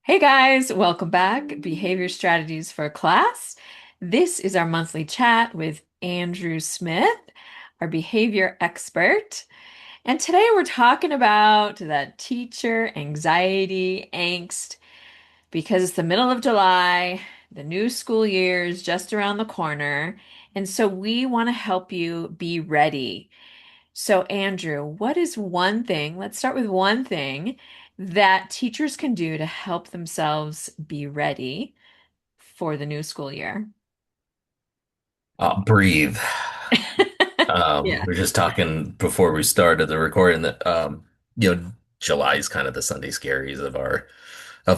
Hey guys, welcome back. Behavior Strategies for Class. This is our monthly chat with Andrew Smith, our behavior expert. And today we're talking about that teacher anxiety, angst, because it's the middle of July, the new school year is just around the corner. And so we want to help you be ready. So, Andrew, what is one thing? Let's start with one thing that teachers can do to help themselves be ready for the new school year. Breathe. Yeah. We are just talking before we started the recording that July is kind of the Sunday scaries of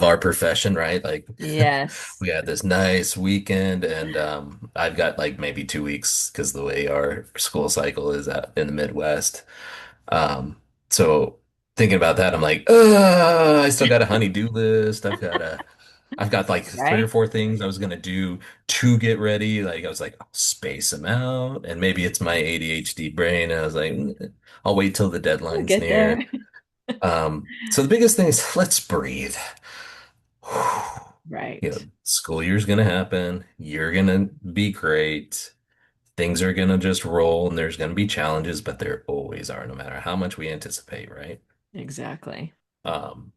our profession, right? Like Yes. we had this nice weekend and I've got like maybe 2 weeks because the way our school cycle is out in the Midwest. Um, so thinking about that, I'm like, I still got a honey-do list. I've got like three or Right? four things I was gonna do to get ready. Like I was like, I'll space them out, and maybe it's my ADHD brain. And I was like, I'll wait till the We'll deadline's get there. near. So the biggest thing is let's breathe. Right. School year's gonna happen. You're gonna be great. Things are gonna just roll, and there's gonna be challenges, but there always are, no matter how much we anticipate, right? Exactly. um,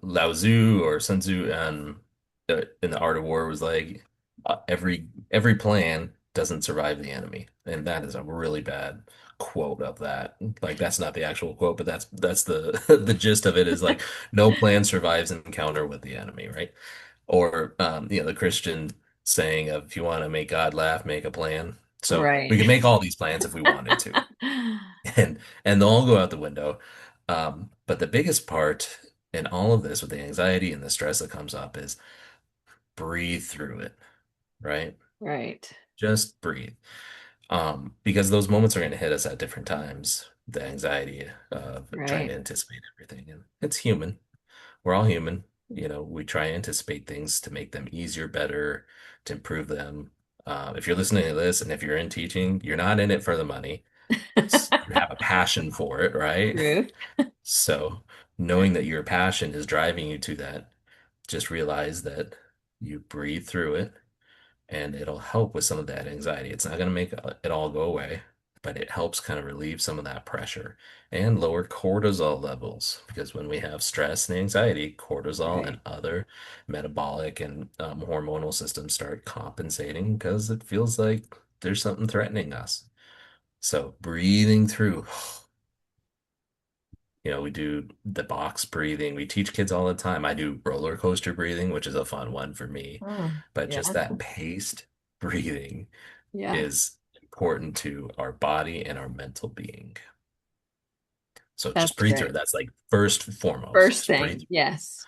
Lao Tzu or Sun Tzu in the Art of War was like every plan doesn't survive the enemy, and that is a really bad quote of that. Like that's not the actual quote, but that's the the gist of it is like no plan survives an encounter with the enemy, right? Or the Christian saying of if you want to make God laugh, make a plan. So we Right. can make all these plans if we wanted to, and they'll all go out the window. But the biggest part in all of this with the anxiety and the stress that comes up is breathe through it, right? Right. Just breathe. Because those moments are going to hit us at different times. The anxiety of trying Right. to anticipate everything. And it's human. We're all human. We try and anticipate things to make them easier, better, to improve them. If you're listening to this and if you're in teaching, you're not in it for the money. You have a passion for it, right? Truth. So knowing that your passion is driving you to that, just realize that you breathe through it and it'll help with some of that anxiety. It's not going to make it all go away, but it helps kind of relieve some of that pressure and lower cortisol levels because when we have stress and anxiety, cortisol and Right. other metabolic and hormonal systems start compensating because it feels like there's something threatening us. So breathing through. We do the box breathing. We teach kids all the time. I do roller coaster breathing, which is a fun one for me. Oh, But yeah. just that paced breathing Yeah. is important to our body and our mental being. So just That's breathe through. great. That's like first and foremost. First Just breathe. thing. Yes.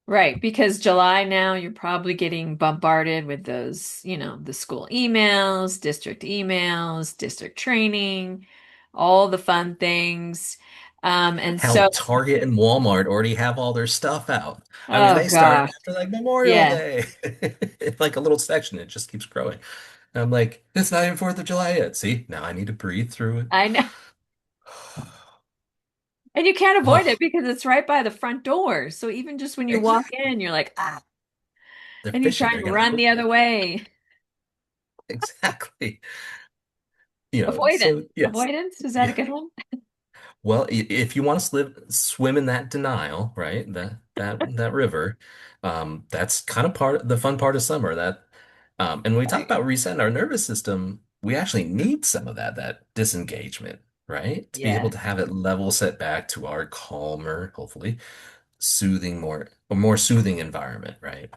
Right, because July now you're probably getting bombarded with those, the school emails, district training, all the fun things. And How so, Target and Walmart already have all their stuff out. I mean, oh they started gosh, after like Memorial yeah, Day. It's like a little section. It just keeps growing. And I'm like, it's not even 4th of July yet. See, now I need to breathe through it. I know. And you can't avoid it Oh, because it's right by the front door. So even just when you walk exactly. in, you're like, ah, They're and you try fishing. They're and gonna run hook the you. other way. Exactly. Avoidance. So yes. Avoidance, is that a Yeah. good one? Well, if you want to swim in that denial, right? That river, that's kind of the fun part of summer. And when we talk Right. about resetting our nervous system, we actually need some of that disengagement, right? To be able Yeah, to have it level set back to our calmer, hopefully, soothing more soothing environment, right?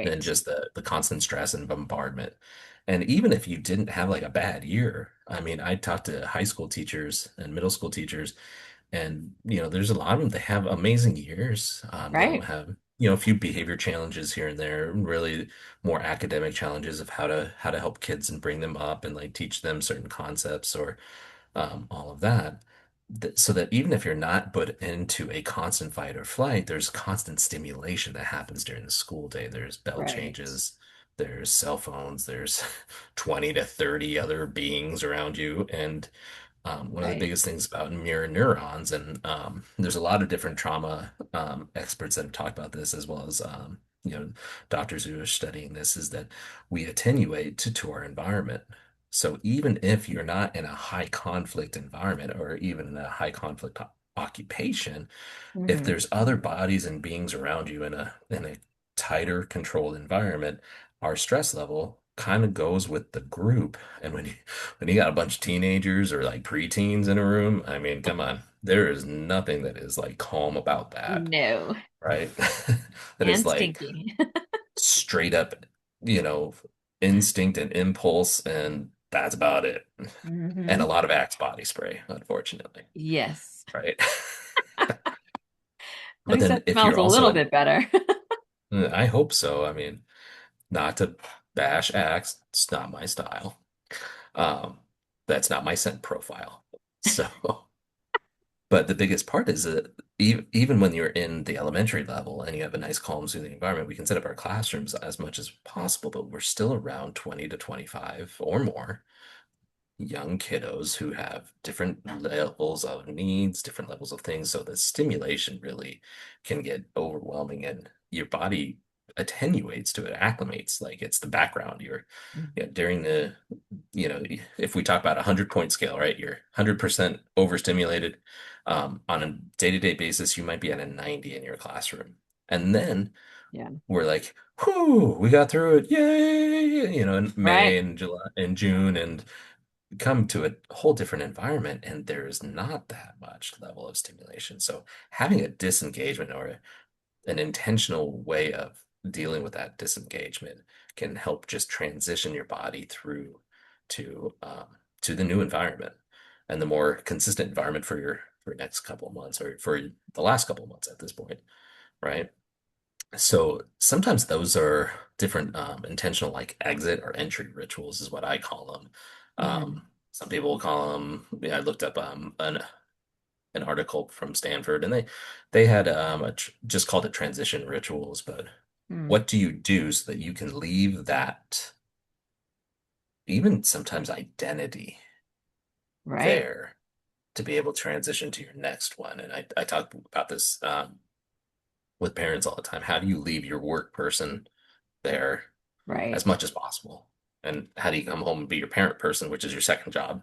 Than right. just the constant stress and bombardment. And even if you didn't have like a bad year, I mean, I talked to high school teachers and middle school teachers, and there's a lot of them that have amazing years. They'll Right. have a few behavior challenges here and there, really more academic challenges of how to help kids and bring them up and like teach them certain concepts or all of that. So that even if you're not put into a constant fight or flight, there's constant stimulation that happens during the school day. There's bell Right. changes, there's cell phones, there's 20 to 30 other beings around you. And One of the Right. biggest things about mirror neurons, and there's a lot of different trauma experts that have talked about this, as well as doctors who are studying this, is that we attenuate to our environment. So even if you're not in a high conflict environment or even in a high conflict occupation, if Hmm. there's other bodies and beings around you in a tighter controlled environment, our stress level kind of goes with the group. And when you got a bunch of teenagers or like preteens in a room, I mean, come on, there is nothing that is like calm about that, No. right? That is And like stinky. straight up, you know, instinct and impulse, and that's about it. And a Hmm. lot of Axe body spray, unfortunately, Yes. right? At But least then that if smells you're a also little an bit better. I hope so. I mean, not to bash Axe, it's not my style. Um, that's not my scent profile. So, but the biggest part is that even when you're in the elementary level and you have a nice, calm, soothing environment, we can set up our classrooms as much as possible, but we're still around 20 to 25 or more young kiddos who have different levels of needs, different levels of things. So the stimulation really can get overwhelming and your body attenuates to it, acclimates, like it's the background. During the, if we talk about a 100-point scale, right? You're 100% overstimulated. On a day-to-day basis, you might be at a 90 in your classroom. And then Yeah. we're like, whoo, we got through it. Yay! In May Right. and July and June, and come to a whole different environment and there's not that much level of stimulation. So having a disengagement or an intentional way of dealing with that disengagement can help just transition your body through to the new environment and the more consistent environment for your next couple of months or for the last couple of months at this point, right? So sometimes those are different intentional like exit or entry rituals is what I call them. Hmm. Some people will call them, I looked up an article from Stanford and they had just called it transition rituals, but Hmm. what do you do so that you can leave that even sometimes identity Right. there to be able to transition to your next one? And I talk about this with parents all the time. How do you leave your work person there as Right. much as possible? And how do you come home and be your parent person, which is your second job,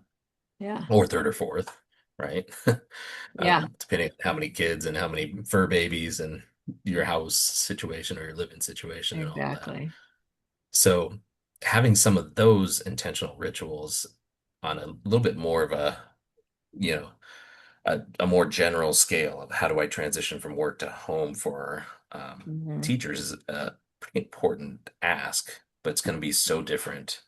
Yeah. or third or fourth, right? Yeah. Depending on how many kids and how many fur babies and your house situation or your living situation and all that. Exactly. So having some of those intentional rituals on a little bit more of you know, a more general scale of how do I transition from work to home for Hmm. teachers is a pretty important ask, but it's going to be so different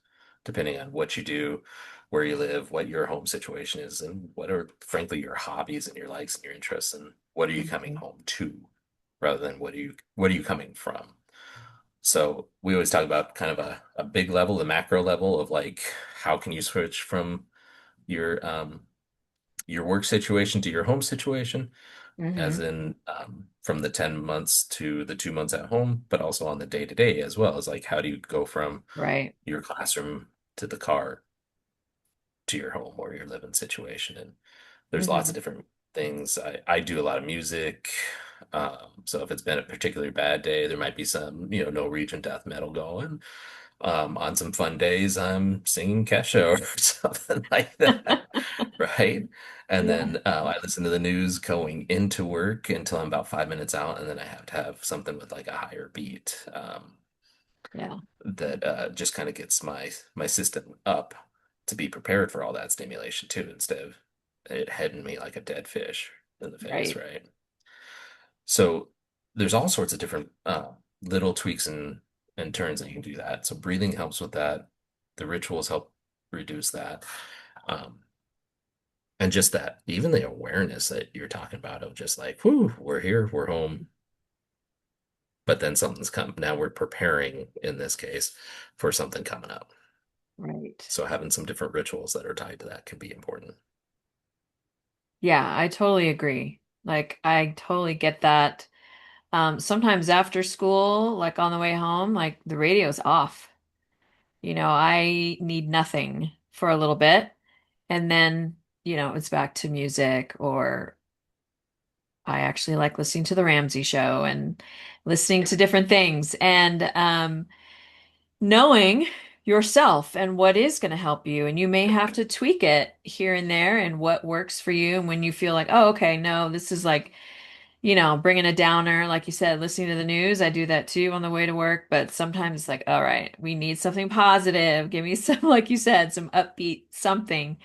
depending on what you do, where you live, what your home situation is, and what are, frankly, your hobbies and your likes and your interests, and what are you coming Hmm. home to, rather than what are you coming from. So we always talk about kind of a big level, the macro level of like how can you switch from your your work situation to your home situation, as Hmm. in from the 10 months to the 2 months at home, but also on the day to day as well as like how do you go from Right. your classroom to the car to your home or your living situation. And there's lots of Hmm. different things. I do a lot of music. So if it's been a particularly bad day, there might be some, Norwegian death metal going. On some fun days, I'm singing Kesha or something like that, right? And Yeah. then I listen to the news going into work until I'm about 5 minutes out, and then I have to have something with like a higher beat Yeah. that just kind of gets my system up to be prepared for all that stimulation too, instead of it heading me like a dead fish in the face, Right. right? So there's all sorts of different little tweaks and turns that you can do that. So breathing helps with that. The rituals help reduce that. Um, and just that, even the awareness that you're talking about of just like, whew, we're here, we're home, but then something's come. Now we're preparing, in this case, for something coming up. Right. So having some different rituals that are tied to that can be important. Yeah, I totally agree. Like, I totally get that. Sometimes after school, like on the way home, like the radio's off. I need nothing for a little bit. And then it's back to music, or I actually like listening to The Ramsey Show and listening to different things and knowing yourself and what is going to help you. And you may have to tweak it here and there and what works for you. And when you feel like, oh, okay, no, this is like, bringing a downer, like you said, listening to the news. I do that too on the way to work. But sometimes it's like, all right, we need something positive. Give me some, like you said, some upbeat something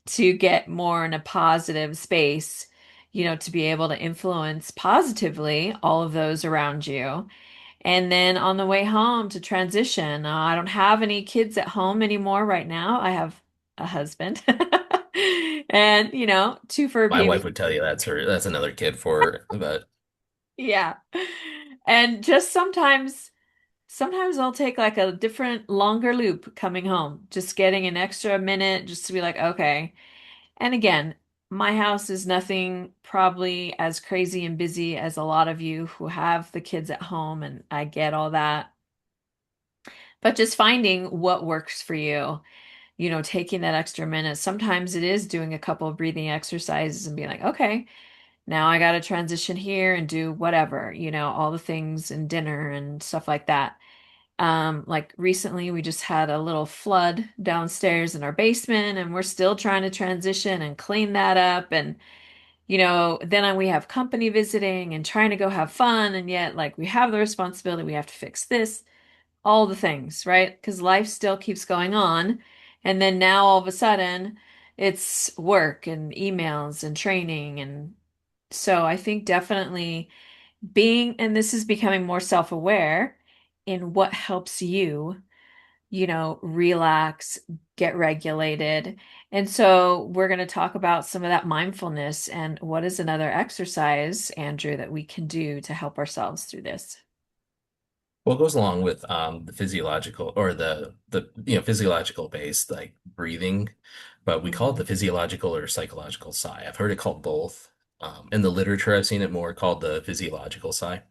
to get more in a positive space, to be able to influence positively all of those around you. And then on the way home to transition, I don't have any kids at home anymore right now. I have a husband and, two fur My wife babies. would tell you that's another kid for her, but Yeah. And just sometimes I'll take like a different longer loop coming home, just getting an extra minute just to be like, okay. And again, my house is nothing probably as crazy and busy as a lot of you who have the kids at home, and I get all that. But just finding what works for you, taking that extra minute. Sometimes it is doing a couple of breathing exercises and being like, okay, now I got to transition here and do whatever, all the things and dinner and stuff like that. Like recently, we just had a little flood downstairs in our basement, and we're still trying to transition and clean that up. And, then we have company visiting and trying to go have fun. And yet, like, we have the responsibility, we have to fix this, all the things, right? Because life still keeps going on. And then now all of a sudden, it's work and emails and training. And so I think definitely and this is becoming more self-aware in what helps you, relax, get regulated. And so we're going to talk about some of that mindfulness and what is another exercise, Andrew, that we can do to help ourselves through this. what goes along with the physiological or the physiological based like breathing, but we call it Mhm. the physiological or psychological sigh. I've heard it called both. In the literature, I've seen it more called the physiological sigh.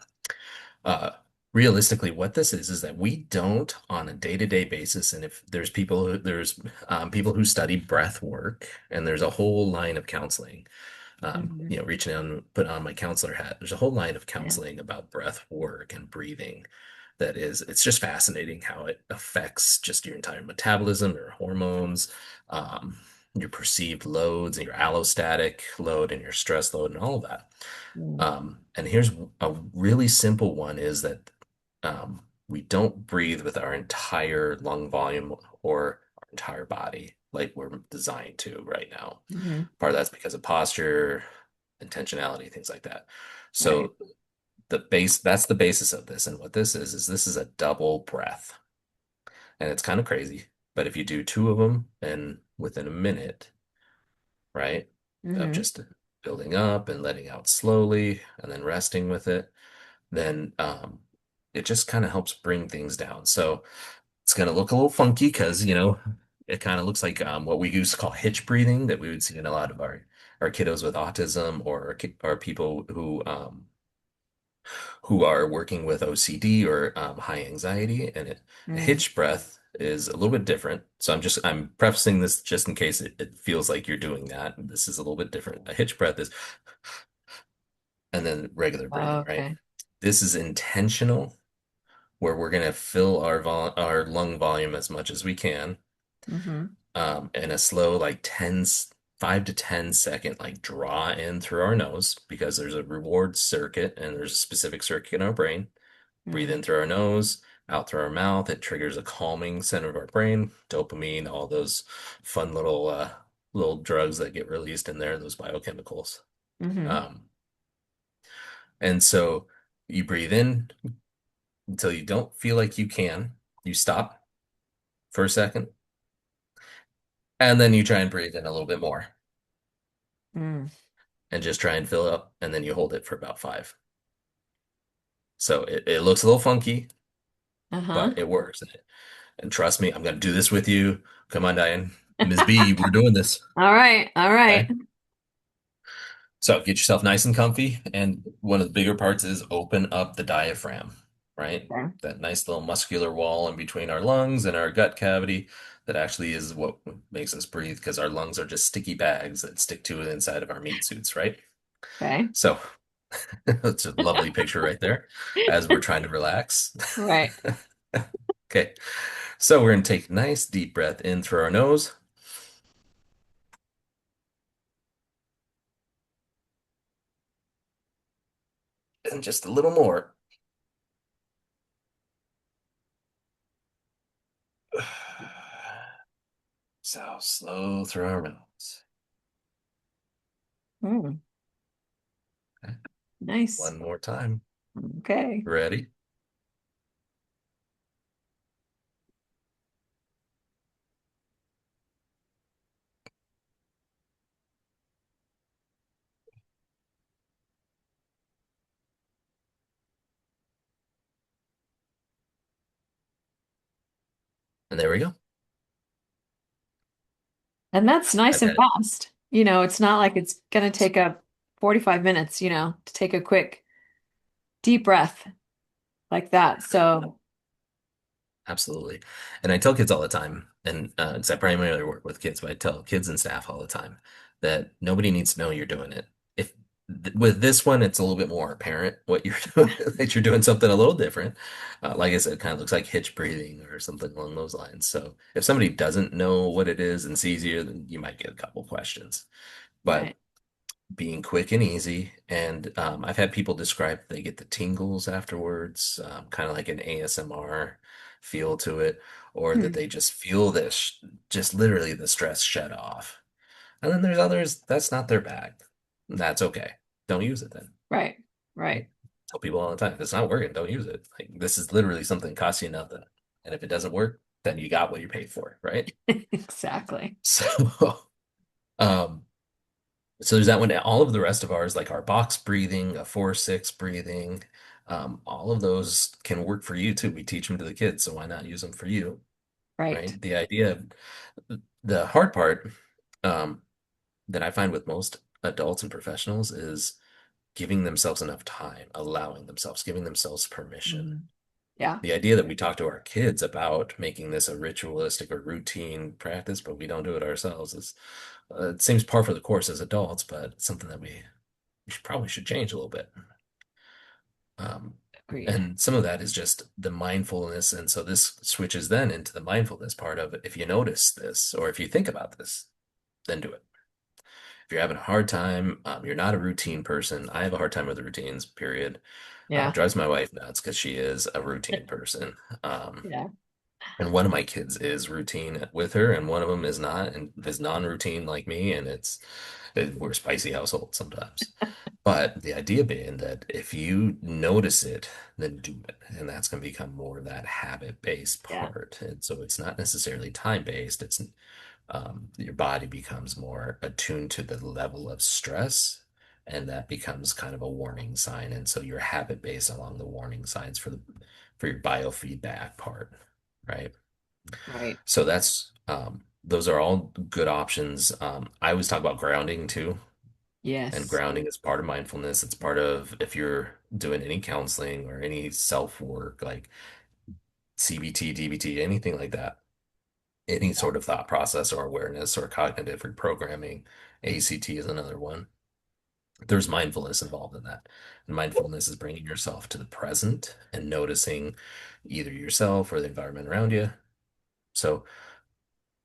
Uh, Realistically, what this is that we don't on a day-to-day basis, and if there's people who study breath work, and there's a whole line of counseling. Mhm. Reaching out and put on my counselor hat. There's a whole line of Yeah. counseling about breath work and breathing it's just fascinating how it affects just your entire metabolism, your hormones, um, your perceived loads, and your allostatic load, and your stress load, and all of that. Mm. And here's a really simple one is that we don't breathe with our entire lung volume or our entire body like we're designed to right now. Mhm. Part of that's because of posture, intentionality, things like that. Right. So that's the basis of this. And what this is this is a double breath. And it's kind of crazy. But if you do two of them and within a minute, right, of Mhm. just building up and letting out slowly and then resting with it, then it just kind of helps bring things down. So it's going to look a little funky because, it kind of looks like what we used to call hitch breathing that we would see in a lot of our kiddos with autism or people who are working with OCD or high anxiety. And a Mm. hitch breath is a little bit different. So I'm prefacing this just in case it feels like you're doing that. This is a little bit different. A hitch breath is, and then regular Oh, breathing, right? okay. This is intentional, where we're going to fill our lung volume as much as we can, Mhm. in a slow, like 5 to 10 second, like draw in through our nose because there's a reward circuit and there's a specific circuit in our brain. Breathe Mm. in through our nose, out through our mouth. It triggers a calming center of our brain, dopamine, all those fun little drugs that get released in there, those biochemicals. Mhm. Um, and so you breathe in until you don't feel like you can. You stop for a second, and then you try and breathe in a little bit more Mm. and just try and fill up, and then you hold it for about five. So it looks a little funky, Uh-huh. but it works. And trust me, I'm going to do this with you. Come on, Diane. Ms. B, we're doing this. All right. All right. Okay. So get yourself nice and comfy. And one of the bigger parts is open up the diaphragm, right? Okay. That nice little muscular wall in between our lungs and our gut cavity. that actually is what makes us breathe because our lungs are just sticky bags that stick to the inside of our meat suits, right? Okay. So it's a lovely picture right there as we're trying to relax. Right. Okay, so we're going to take a nice deep breath in through our nose and just a little more. So slow through our mouths. Mm, Okay, nice. one more time. Okay. Ready? And there we go. And that's nice I've and had fast. It's not like it's going to take up 45 minutes, to take a quick deep breath like that. So, absolutely. And I tell kids all the time, and 'cause I primarily work with kids, but I tell kids and staff all the time that nobody needs to know you're doing it. If with this one, it's a little bit more apparent what you're doing, that you're doing something a little different. Like I said, it kind of looks like hitch breathing or something along those lines. So if somebody doesn't know what it is and sees you, then you might get a couple questions. But right. being quick and easy. And I've had people describe they get the tingles afterwards, kind of like an ASMR feel to it, or that Hmm. they just feel this, just literally the stress shed off. And then there's others, that's not their bag. That's okay. Don't use it then. Right. Right? Right. Tell people all the time, if it's not working, don't use it. Like this is literally something that costs you nothing. And if it doesn't work, then you got what you paid for, right? Exactly. So, um, So there's that one. All of the rest of ours, like our box breathing, a 4-6 breathing, all of those can work for you too. We teach them to the kids, so why not use them for you, Right. right? The idea, the hard part, um, that I find with most adults and professionals is giving themselves enough time, allowing themselves, giving themselves permission. Mhm. Yeah. The idea that we talk to our kids about making this a ritualistic or routine practice, but we don't do it ourselves is, it seems par for the course as adults, but it's something that we probably should change a little bit. Um, Agreed. and some of that is just the mindfulness. And so this switches then into the mindfulness part of it. If you notice this, or if you think about this, then do it. If you're having a hard time, you're not a routine person. I have a hard time with routines, period. Yeah. Drives my wife nuts because she is a routine person. Yeah. And one of my kids is routine with her, and one of them is not, and is non-routine like me. And we're a spicy household sometimes. But the idea being that if you notice it, then do it. And that's going to become more of that habit-based Yeah. part. And so it's not necessarily time-based. It's your body becomes more attuned to the level of stress, and that becomes kind of a warning sign. And so you're habit-based along the warning signs for your biofeedback part, right? Right. So that's those are all good options. I always talk about grounding too. And Yes. grounding is part of mindfulness. It's part of if you're doing any counseling or any self work, like CBT, DBT, anything like that, any sort of thought process or awareness or cognitive reprogramming. ACT is another one. There's mindfulness involved in that. And mindfulness is bringing yourself to the present and noticing either yourself or the environment around you. So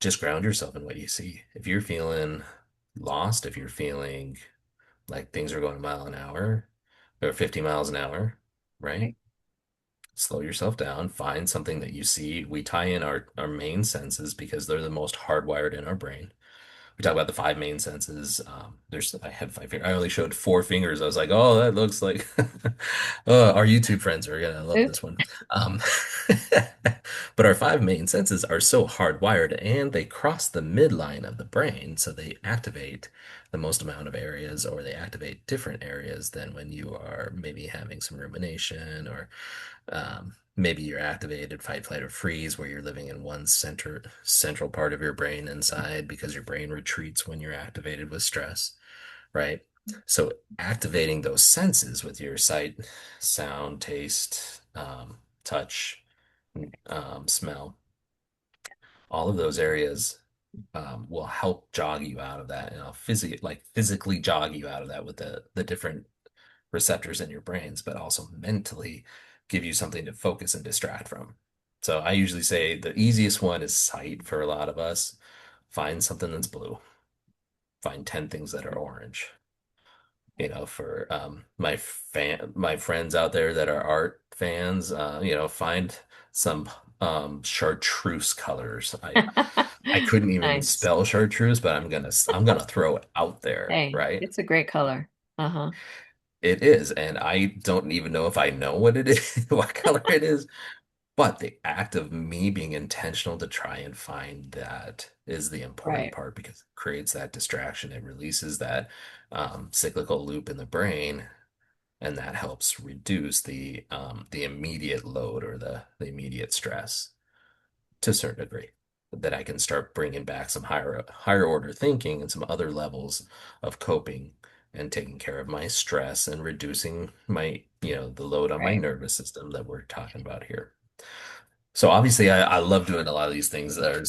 just ground yourself in what you see. If you're feeling lost, if you're feeling like things are going a mile an hour or 50 miles an hour, right? Right. Slow yourself down, find something that you see. We tie in our main senses because they're the most hardwired in our brain. We talk about the five main senses. I had 5 fingers. I only showed 4 fingers. I was like, oh, that looks like our YouTube friends are gonna love Oop. this one. Um, but our five main senses are so hardwired and they cross the midline of the brain, so they activate the most amount of areas or they activate different areas than when you are maybe having some rumination or maybe you're activated fight, flight, or freeze, where you're living in one central part of your brain inside because your brain retreats when you're activated with stress, right? So activating those senses with your sight, sound, taste, touch, smell, all of those areas will help jog you out of that, and I'll physically jog you out of that with the different receptors in your brains, but also mentally give you something to focus and distract from. So I usually say the easiest one is sight for a lot of us. Find something that's blue. Find 10 things that are orange. For my friends out there that are art fans, find some chartreuse colors. I couldn't even Nice. spell chartreuse, but I'm gonna throw it out there, Hey, right? it's a great color. Uh-huh. It is, and I don't even know if I know what it is, what color it is, but the act of me being intentional to try and find that is the important Right. part because it creates that distraction. It releases that cyclical loop in the brain, and that helps reduce the immediate load or the immediate stress to a certain degree. That I can start bringing back some higher order thinking and some other levels of coping and taking care of my stress and reducing the load on my Right. nervous system that we're talking about here. So obviously, I love doing a lot of these things. Yeah.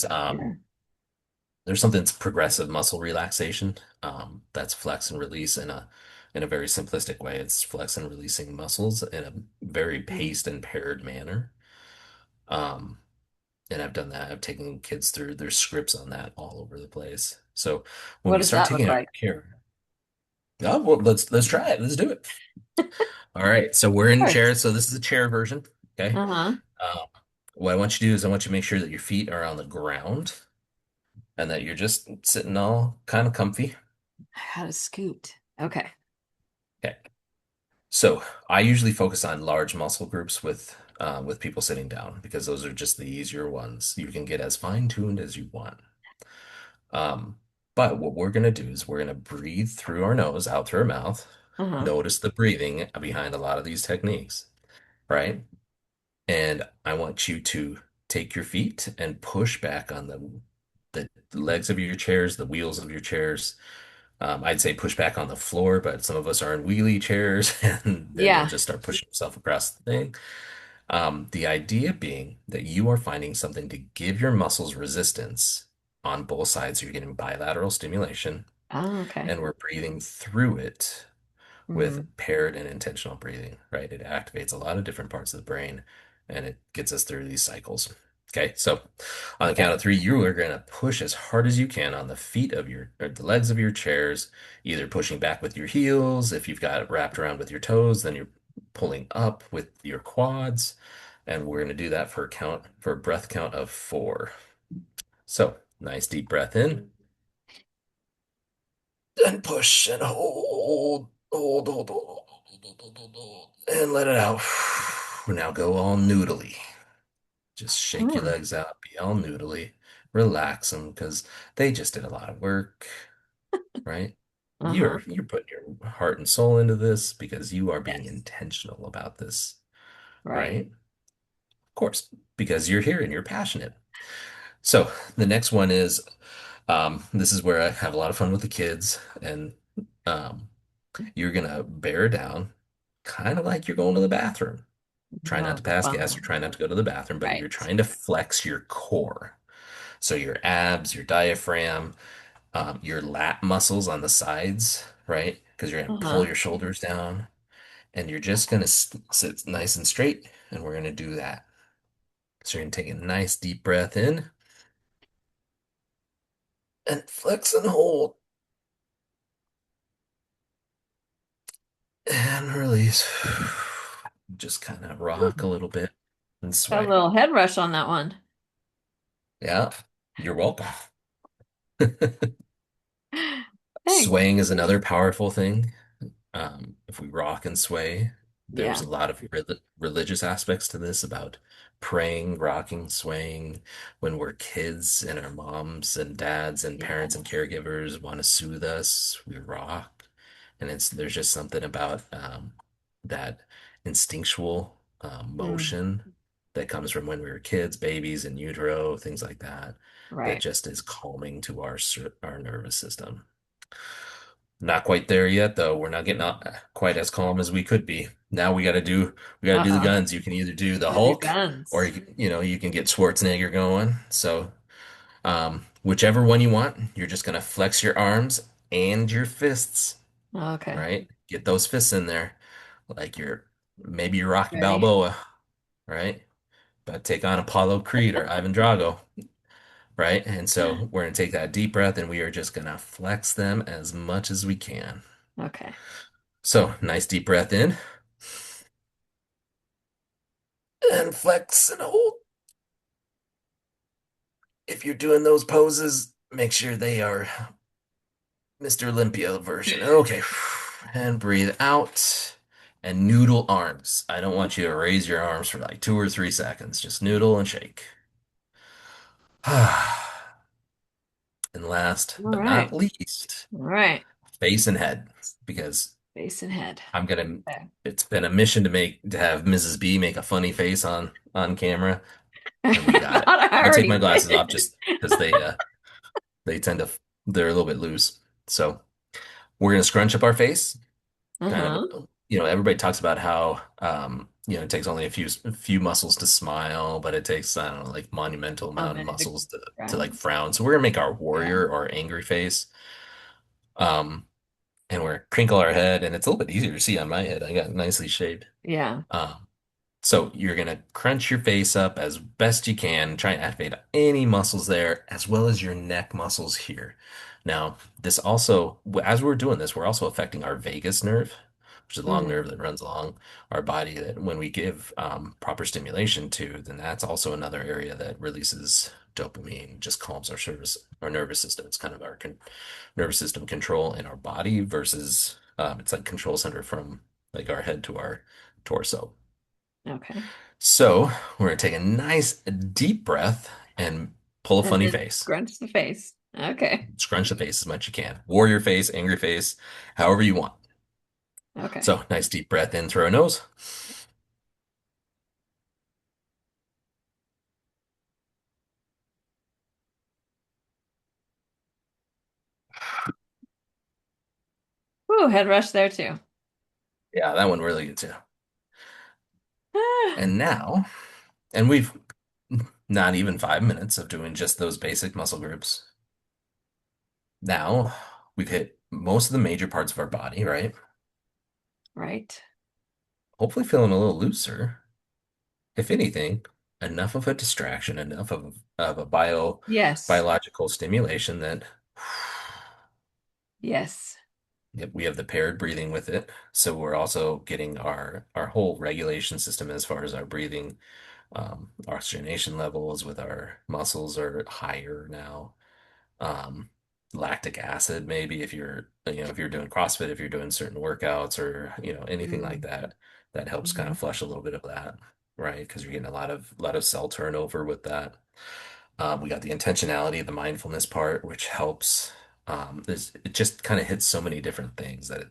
There's something that's progressive muscle relaxation. That's flex and release in a very simplistic way. It's flex and releasing muscles in a very Mm. paced and paired manner. Um, and I've done that. I've taken kids through their scripts on that all over the place. So when What we does start that look taking out like? care, oh well, let's try it. Let's do it. All right. So we're Of in course. chairs. So this is a chair version. Okay. Uh-huh. Um, what I want you to do is I want you to make sure that your feet are on the ground and that you're just sitting all kind of comfy. How to scoot. Okay. Okay. So I usually focus on large muscle groups with people sitting down because those are just the easier ones. You can get as fine-tuned as you want. Um, but what we're gonna do is we're gonna breathe through our nose, out through our mouth. Uh-huh. Notice the breathing behind a lot of these techniques, right? And I want you to take your feet and push back on the legs of your chairs, the wheels of your chairs. I'd say push back on the floor, but some of us are in wheelie chairs, and then you'll Yeah. just start pushing yourself across the thing. The idea being that you are finding something to give your muscles resistance on both sides. So you're getting bilateral stimulation, Oh, okay. and we're breathing through it with Mm. paired and intentional breathing, right? It activates a lot of different parts of the brain and it gets us through these cycles. Okay, so on the Okay. count of three, you are going to push as hard as you can on the feet of or the legs of your chairs, either pushing back with your heels. If you've got it wrapped around with your toes, then you're pulling up with your quads. And we're going to do that for a breath count of 4. So nice deep breath in and push and hold, and let it out. Now go all noodly. Just shake your Mm. legs out, be all noodly, relax them because they just did a lot of work, right? Uh-huh. You're putting your heart and soul into this because you are being Yes. intentional about this, Right. right? Of course, because you're here and you're passionate. So the next one is this is where I have a lot of fun with the kids, and um, you're gonna bear down, kind of like you're going to the bathroom. Try not Oh, to pass gas or fun. try not to go to the bathroom, but you're Right. trying to flex your core. So your abs, your diaphragm, your lat muscles on the sides, right? Because you're gonna pull Uh-huh. your shoulders down, and you're just gonna sit nice and straight, and we're gonna do that. So you're gonna take a nice deep breath in and flex and hold and release. Just kind of rock a Hmm. little bit and Got a sway. little head rush on that one. Yeah, you're welcome. Thanks. Swaying is another powerful thing. If we rock and sway, there's Yeah. a lot of religious aspects to this about praying, rocking, swaying when we're kids and our moms and dads and parents and Yes. caregivers want to soothe us, we rock. And there's just something about that instinctual Mm. motion that comes from when we were kids, babies in utero, things like that, that Right. just is calming to our nervous system. Not quite there yet, though. We're not getting quite as calm as we could be. Now we got to do the Uh-oh. guns. You can either do the Gotta do Hulk or guns. you can get Schwarzenegger going. So Whichever one you want, you're just gonna flex your arms and your fists, Okay. right? Get those fists in there, like maybe you're Rocky Ready? Balboa, right? But take on Apollo Creed or Ivan Drago, right? And so we're gonna take that deep breath and we are just gonna flex them as much as we can. Okay. So nice deep breath in and flex and hold. If you're doing those poses, make sure they are Mr. Olympia version. Okay. And breathe out and noodle arms. I don't want you to raise your arms for like 2 or 3 seconds. Just noodle and shake. And last All but not right. least, All right. face and head. Because Face and head. I'm gonna Okay. it's been a mission to have Mrs. B make a funny face on camera, and we I got it. thought I I'm gonna take already my glasses off did. just because they tend to they're a little bit loose. So we're gonna scrunch up our face kind Uh-huh. of, everybody talks about how, it takes only a few muscles to smile, but it takes, I don't know, like monumental Oh, amount of man. muscles to like Brown. frown. So we're gonna make our Yeah. warrior or angry face. Um, and we're crinkle our head, and it's a little bit easier to see on my head. I got nicely shaved. Yeah. Um, so you're gonna crunch your face up as best you can, try and activate any muscles there, as well as your neck muscles here. Now, this also, as we're doing this, we're also affecting our vagus nerve, which is a long Hmm. nerve that runs along our body that when we give proper stimulation to, then that's also another area that releases dopamine, just calms our nervous system. It's kind of our nervous system control in our body versus it's like control center from like our head to our torso. Okay. So we're gonna take a nice deep breath and pull a And funny then face. scrunch the face. Okay. Scrunch the face as much as you can. Warrior face, angry face, however you want. Okay. So nice deep breath in through our nose. Ooh, head rush there too. Yeah, that one really gets you. Ah, And now, and we've not even 5 minutes of doing just those basic muscle groups. Now we've hit most of the major parts of our body, right? right. Hopefully feeling a little looser. If anything, enough of a distraction, enough of a Yes. biological stimulation that Yes. yep, we have the paired breathing with it. So we're also getting our whole regulation system as far as our breathing. Oxygenation levels with our muscles are higher now. Um, Lactic acid, maybe if you're doing CrossFit, if you're doing certain workouts or, anything like Mm-hmm. that, that helps kind Mm-hmm. of flush a little bit of that, right? Because you're getting a lot of cell turnover with that. We got the intentionality, the mindfulness part, which helps. It just kind of hits so many different things that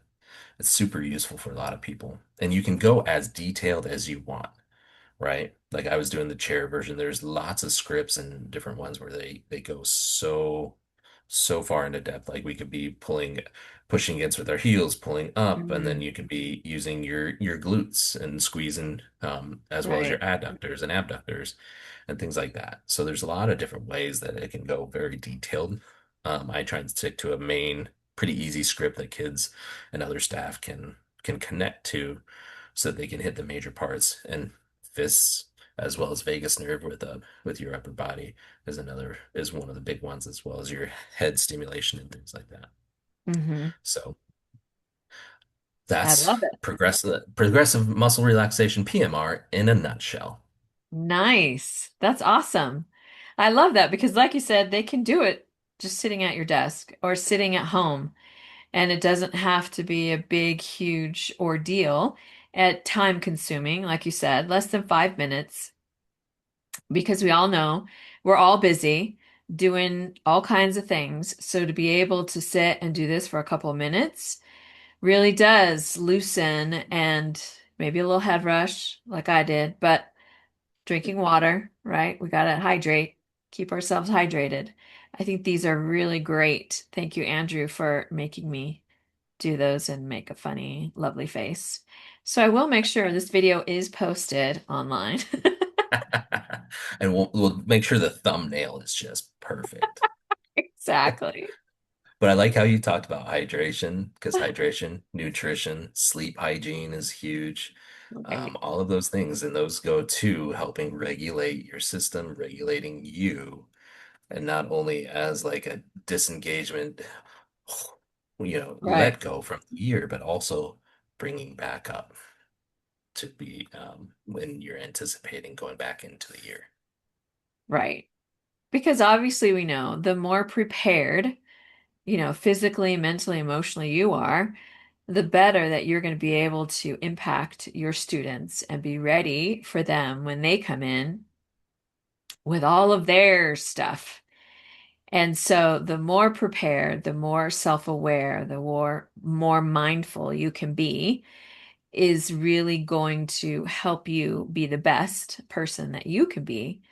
it's super useful for a lot of people. And you can go as detailed as you want, right? Like I was doing the chair version. There's lots of scripts and different ones where they go so far into depth. Like we could be pushing against with our heels, pulling up, and then Mm-hmm. you could be using your glutes and squeezing as well as your Right. adductors and abductors and things like that. So there's a lot of different ways that it can go very detailed. I try and stick to a main, pretty easy script that kids and other staff can connect to so that they can hit the major parts. And fists as well as vagus nerve with your upper body is one of the big ones as well as your head stimulation and things like that. Mm-hmm. So I that's love it. progressive muscle relaxation PMR in a nutshell. Nice. That's awesome. I love that because, like you said, they can do it just sitting at your desk or sitting at home. And it doesn't have to be a big, huge ordeal at time consuming, like you said, less than 5 minutes, because we all know we're all busy doing all kinds of things. So to be able to sit and do this for a couple of minutes really does loosen and maybe a little head rush like I did, but drinking water, right? We got to hydrate, keep ourselves hydrated. I think these are really great. Thank you, Andrew, for making me do those and make a funny, lovely face. So I will make sure this video is posted online. And we'll make sure the thumbnail is just perfect. Exactly. But I like how you talked about hydration, because hydration, nutrition, sleep hygiene is huge. Right. All of those things, and those go to helping regulate your system, regulating you, and not only as like a disengagement, Right. let go from the year, but also bringing back up to be when you're anticipating going back into the year. Right. Because obviously we know the more prepared, physically, mentally, emotionally you are, the better that you're going to be able to impact your students and be ready for them when they come in with all of their stuff. And so the more prepared, the more self-aware, the more mindful you can be is really going to help you be the best person that you can be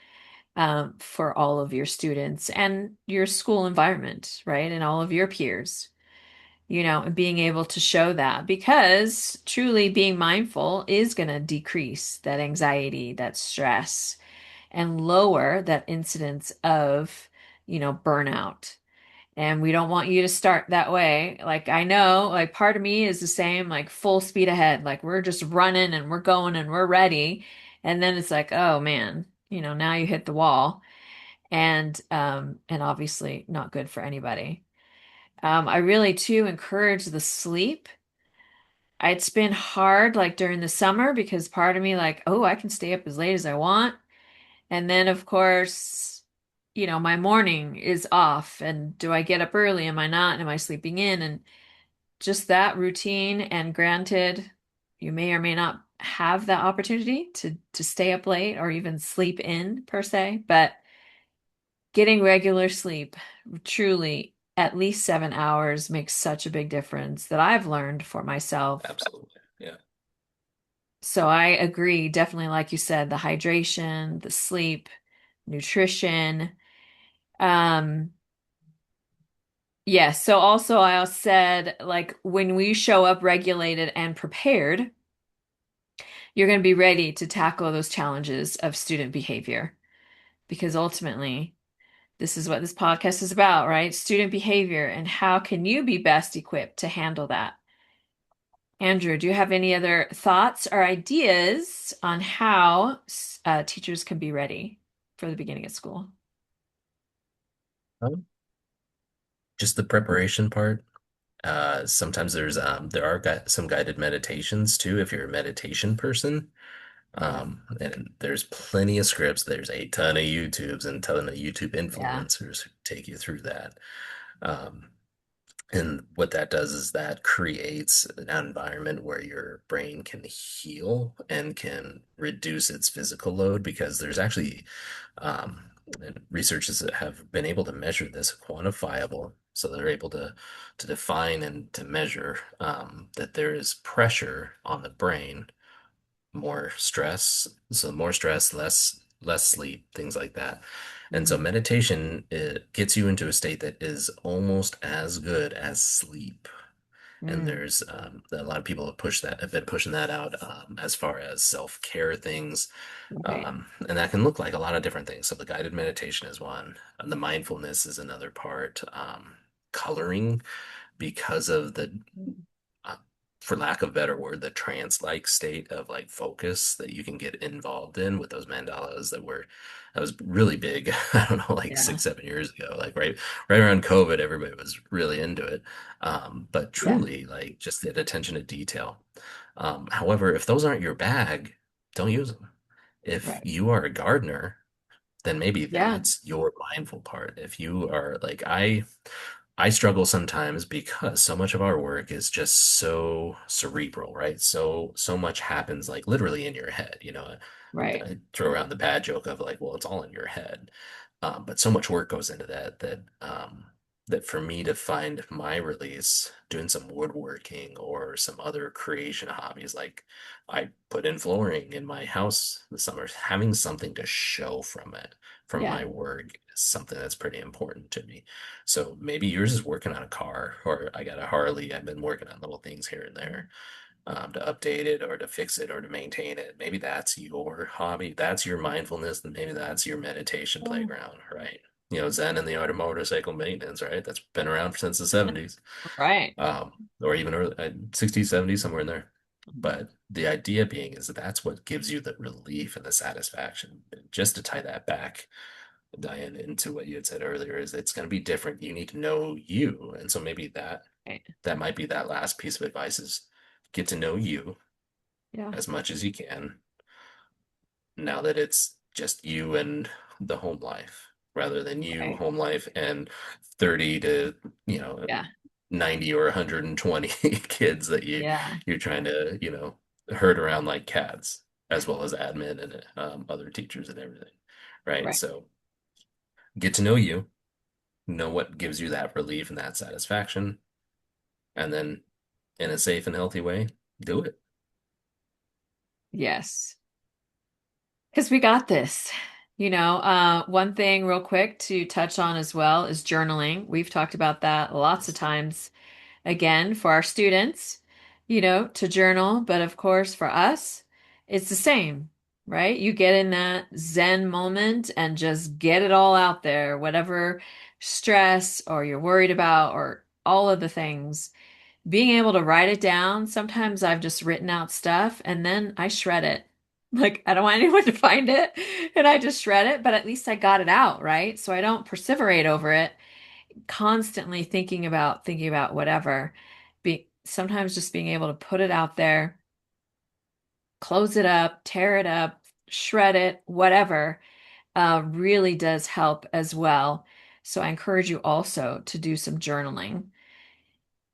for all of your students and your school environment, right? And all of your peers, and being able to show that because truly being mindful is going to decrease that anxiety, that stress, and lower that incidence of, burnout. And we don't want you to start that way. Like, I know, like, part of me is the same, like, full speed ahead. Like, we're just running and we're going and we're ready. And then it's like, oh man, now you hit the wall. And obviously not good for anybody. I really too encourage the sleep. It's been hard like during the summer because part of me like, oh, I can stay up as late as I want. And then of course, my morning is off and do I get up early? Am I not? Am I sleeping in? And just that routine. And granted, you may or may not have that opportunity to stay up late or even sleep in per se, but getting regular sleep, truly at least 7 hours makes such a big difference that I've learned for myself. Absolutely. Yeah. So I agree, definitely, like you said, the hydration, the sleep, nutrition. Um, yes. So also I also said like when we show up regulated and prepared, you're going to be ready to tackle those challenges of student behavior because ultimately this is what this podcast is about, right? Student behavior and how can you be best equipped to handle that? Andrew, do you have any other thoughts or ideas on how teachers can be ready for the beginning of school? Um, just the preparation part. Sometimes there are some guided meditations too, if you're a meditation person. Yeah. And there's plenty of scripts. There's a ton of YouTubes and ton of YouTube Yeah. influencers who take you through that. Um, and what that does is that creates an environment where your brain can heal and can reduce its physical load because there's actually um, researchers that have been able to measure this quantifiable. So they're able to define and to measure that there is pressure on the brain, more stress. So more stress, less sleep, things like that. And so Mhm. meditation, it gets you into a state that is almost as good as sleep. And Mm, there's a lot of people have been pushing that out as far as self-care things. right. And that can look like a lot of different things. So the guided meditation is one. And the mindfulness is another part. Coloring because of uh, for lack of a better word, the trance-like state of like focus that you can get involved in with those mandalas that was really big. I don't know, like Yeah. 6, 7 years ago, like right around COVID, everybody was really into it. But Yeah. truly, like just that attention to detail. However, if those aren't your bag, don't use them. If Right. you are a gardener, then maybe Yeah. that's your mindful part. If you are like I struggle sometimes because so much of our work is just so cerebral, right? So much happens like literally in your head, Right. I throw around the bad joke of like, well, it's all in your head. But so much work goes into that for me to find my release doing some woodworking or some other creation hobbies, like I put in flooring in my house this summer, having something to show from Yeah. my work is something that's pretty important to me. So maybe yours is working on a car, or I got a Harley. I've been working on little things here and there. to update it or to fix it or to maintain it. Maybe that's your hobby. That's your mindfulness, and maybe that's your meditation Oh, playground, right? Zen and the art of motorcycle maintenance, right? That's been around since the 70s, right. or even early 60s, 70s, somewhere in there. But the idea being is that that's what gives you the relief and the satisfaction. Just to tie that back, Diane, into what you had said earlier, is it's going to be different. You need to know you, and so maybe Right. that might be that last piece of advice is get to know you Yeah. as much as you can now that it's just you and the home life rather than you, Right. home life, and 30 to, you know, Yeah. 90 or 120 kids that Yeah. you're trying to, herd around like cats, as well as admin and other teachers and everything. Right. Right. So get to know you, know what gives you that relief and that satisfaction, and then in a safe and healthy way, do it. Yes. Because we got this. One thing real quick to touch on as well is journaling. We've talked about that lots of times. Again, for our students, to journal, but of course for us, it's the same, right? You get in that Zen moment and just get it all out there, whatever stress or you're worried about or all of the things. Being able to write it down, sometimes I've just written out stuff and then I shred it. Like, I don't want anyone to find it, and I just shred it, but at least I got it out, right? So I don't perseverate over it, constantly thinking about whatever. Sometimes just being able to put it out there, close it up, tear it up, shred it, whatever, really does help as well. So I encourage you also to do some journaling.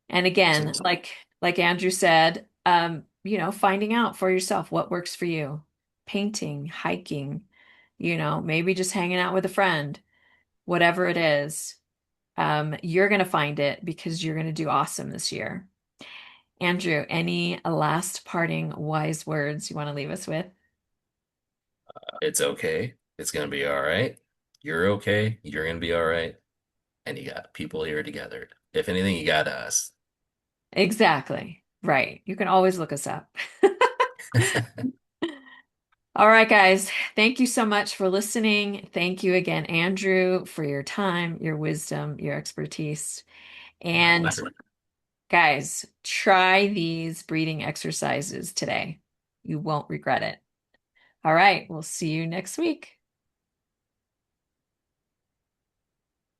And again, So like Andrew said, finding out for yourself what works for you. Painting, hiking, maybe just hanging out with a friend, whatever it is. You're going to find it because you're going to do awesome this year. Andrew, any last parting wise words you want to leave us with? it's okay. It's gonna be all right. You're okay. You're gonna be all right. And you got people here together. If anything, you got us. Exactly. Right. You can always look us up. All right, guys. Thank you so much for listening. Thank you again, Andrew, for your time, your wisdom, your expertise. And guys, try these breathing exercises today. You won't regret it. All right. We'll see you next week.